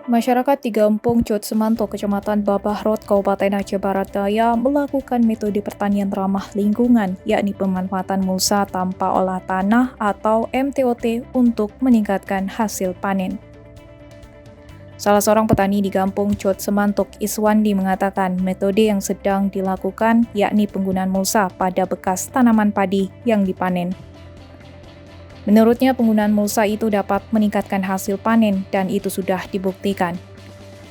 Masyarakat di Gampung Cot Semanto, Kecamatan Babahrot, Kabupaten Aceh Barat Daya melakukan metode pertanian ramah lingkungan, yakni pemanfaatan mulsa tanpa olah tanah atau MTOT untuk meningkatkan hasil panen. Salah seorang petani di Gampung Cot Semantok, Iswandi, mengatakan metode yang sedang dilakukan yakni penggunaan mulsa pada bekas tanaman padi yang dipanen. Menurutnya, penggunaan mulsa itu dapat meningkatkan hasil panen dan itu sudah dibuktikan.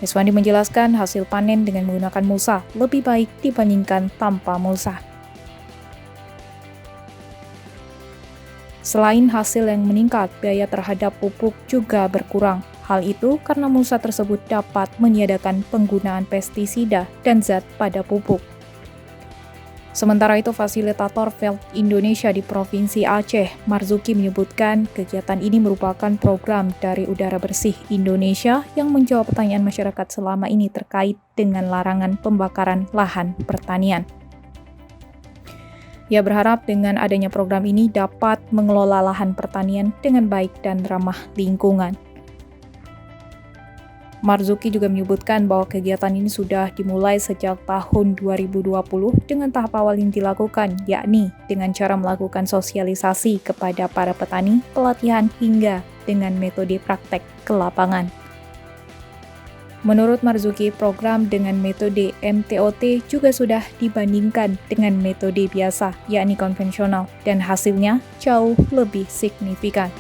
Iswandi menjelaskan hasil panen dengan menggunakan mulsa lebih baik dibandingkan tanpa mulsa. Selain hasil yang meningkat, biaya terhadap pupuk juga berkurang. Hal itu karena mulsa tersebut dapat meniadakan penggunaan pestisida dan zat pada pupuk. Sementara itu, fasilitator Veld Indonesia di Provinsi Aceh, Marzuki, menyebutkan kegiatan ini merupakan program dari Udara Bersih Indonesia yang menjawab pertanyaan masyarakat selama ini terkait dengan larangan pembakaran lahan pertanian. Ia berharap dengan adanya program ini dapat mengelola lahan pertanian dengan baik dan ramah lingkungan. Marzuki juga menyebutkan bahwa kegiatan ini sudah dimulai sejak tahun 2020 dengan tahap awal yang dilakukan, yakni dengan cara melakukan sosialisasi kepada para petani, pelatihan hingga dengan metode praktek ke lapangan. Menurut Marzuki, program dengan metode MTOT juga sudah dibandingkan dengan metode biasa, yakni konvensional, dan hasilnya jauh lebih signifikan.